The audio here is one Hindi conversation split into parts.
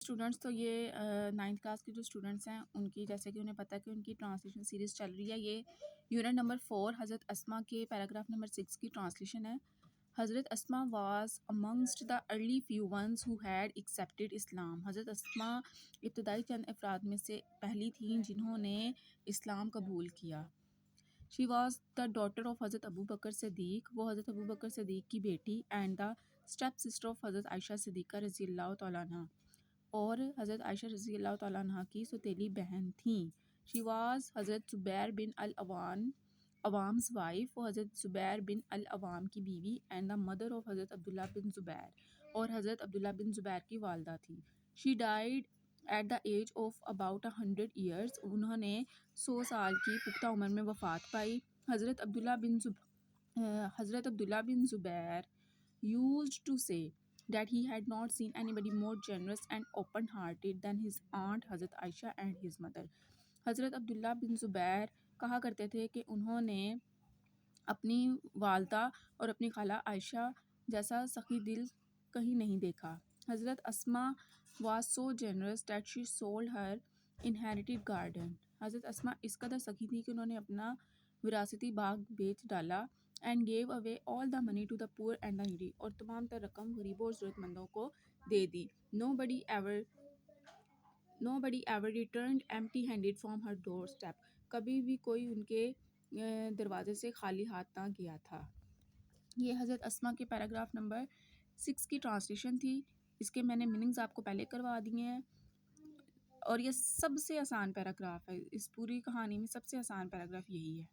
स्टूडेंट्स तो ये 9th क्लास के जो स्टूडेंट्स हैं उनकी जैसे कि उन्हें पता है कि उनकी ट्रांसलेशन सीरीज़ चल रही है। ये यूनिट नंबर 4 हज़रत अस्मा के पैराग्राफ नंबर 6 की ट्रांसलेशन है। हज़रत Asma was amongst the early few ones who had accepted Islam. हज़रत अस्मा इब्तदाई चंद अफराद में से पहली थीं जिन्होंने इस्लाम कबूल किया। She was the daughter of हज़रत अबू बकर सिद्दीक़। वो हज़रत अबू बकर सिद्दीक़ की बेटी and the step sister of हज़रत आयशा सिद्दीक़ा रज़ी अल्लाह तआला अन्हा और हज़रत आयशा रज़ी अल्लाह तआला अन्हा की सौतेली बहन थीं। शी वाज़ हज़रत ज़ुबैर बिन अल अवाम्स वाइफ। वो हज़रत ज़ुबैर बिन अल अवाम की बीवी एंड द मदर ऑफ हज़रत अब्दुल्ला बिन ज़ुबैर और हज़रत अब्दुल्ला बिन ज़ुबैर की वालदा थी। She died at the age of about 100 years. उन्होंने 100 साल की पुख्ता उम्र में वफ़ात पाई। हज़रत अब्दुल्ला बिन Zubair used to say that he had not seen anybody more generous and open-hearted than his aunt Hazrat Aisha and his mother. हज़रत अब्दुल्ला बिन ज़ुबैर कहा करते थे कि उन्होंने अपनी वालदा और अपनी खाला आयशा जैसा सखी दिल कहीं नहीं देखा। हज़रत अस्मा was so generous that she sold her inherited garden. हज़रत अस्मा इस कदर सखी थी कि उन्होंने अपना विरासती बाग बेच डाला and gave away all the money to the poor and the needy और तमाम तर रकम गरीबों और ज़रूरतमंदों को दे दी। Nobody ever returned empty handed from her doorstep. कभी भी कोई उनके दरवाजे से खाली हाथ ना गया था। ये हज़रत अस्मा के पैराग्राफ नंबर 6 की ट्रांसलेशन थी। इसके मैंने मीनिंग्स आपको पहले करवा दिए हैं और ये सबसे आसान पैराग्राफ है। इस पूरी कहानी में सबसे आसान पैराग्राफ यही है।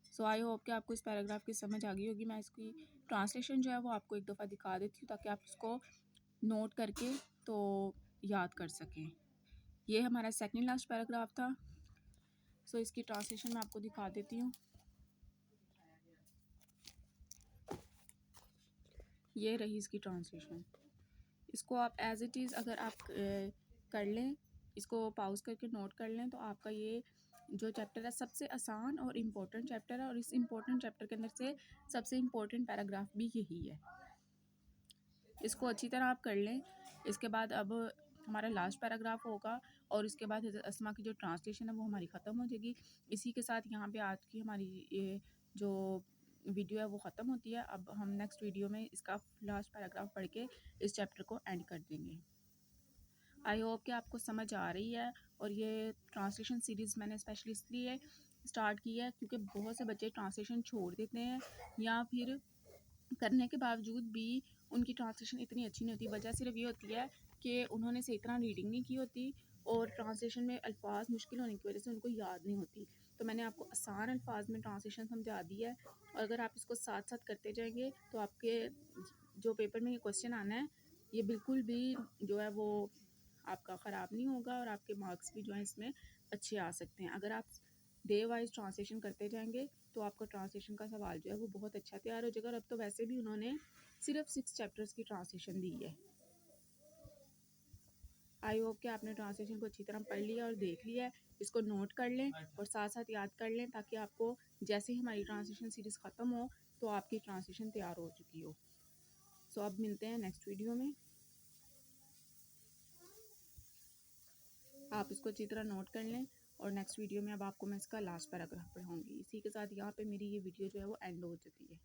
सो आई होप कि आपको इस पैराग्राफ की समझ आ गई होगी। मैं इसकी ट्रांसलेशन जो है वो आपको एक दफ़ा दिखा देती हूँ ताकि आप इसको नोट करके तो याद कर सकें। ये हमारा सेकंड लास्ट पैराग्राफ था। सो इसकी ट्रांसलेशन मैं आपको दिखा देती हूँ। ये रही इसकी ट्रांसलेशन। इसको आप एज़ इट इज़ अगर आप कर लें, इसको पॉज करके नोट कर लें तो आपका ये जो चैप्टर है सबसे आसान और इम्पोर्टेंट चैप्टर है और इस इम्पोर्टेंट चैप्टर के अंदर से सबसे इम्पोर्टेंट पैराग्राफ भी यही है। इसको अच्छी तरह आप कर लें। इसके बाद अब हमारा लास्ट पैराग्राफ होगा और इसके बाद हज़रत अस्मा की जो ट्रांसलेशन है वो हमारी ख़त्म हो जाएगी। इसी के साथ यहाँ पे आज की हमारी ये जो वीडियो है वो ख़त्म होती है। अब हम नेक्स्ट वीडियो में इसका लास्ट पैराग्राफ पढ़ के इस चैप्टर को एंड कर देंगे। आई होप कि आपको समझ आ रही है और ये ट्रांसलेशन सीरीज़ मैंने स्पेशली इसलिए स्टार्ट की है क्योंकि बहुत से बच्चे ट्रांसलेशन छोड़ देते हैं या फिर करने के बावजूद भी उनकी ट्रांसलेशन इतनी अच्छी नहीं होती। वजह सिर्फ ये होती है कि उन्होंने सही तरह रीडिंग नहीं की होती और ट्रांसलेशन में अल्फाज मुश्किल होने की वजह से उनको याद नहीं होती। तो मैंने आपको आसान अल्फाज में ट्रांसलेशन समझा दी है और अगर आप इसको साथ साथ करते जाएंगे तो आपके जो पेपर में ये क्वेश्चन आना है ये बिल्कुल भी जो है वो आपका ख़राब नहीं होगा और आपके मार्क्स भी जो है इसमें अच्छे आ सकते हैं। अगर आप डे वाइज ट्रांसलेशन करते जाएंगे तो आपका ट्रांसलेशन का सवाल जो है वो बहुत अच्छा तैयार हो जाएगा। और अब तो वैसे भी उन्होंने सिर्फ 6 चैप्टर्स की ट्रांसलेशन दी है। आई होप कि आपने ट्रांसलेशन को अच्छी तरह पढ़ लिया और देख लिया है। इसको नोट कर लें और साथ साथ याद कर लें ताकि आपको जैसे ही हमारी ट्रांसलेशन सीरीज़ ख़त्म हो तो आपकी ट्रांसलेशन तैयार हो चुकी हो। सो अब मिलते हैं नेक्स्ट वीडियो में। आप इसको अच्छी तरह नोट कर लें और नेक्स्ट वीडियो में अब आपको मैं इसका लास्ट पैराग्राफ पढ़ाऊँगी। इसी के साथ यहाँ पे मेरी ये वीडियो जो है वो एंड हो जाती है।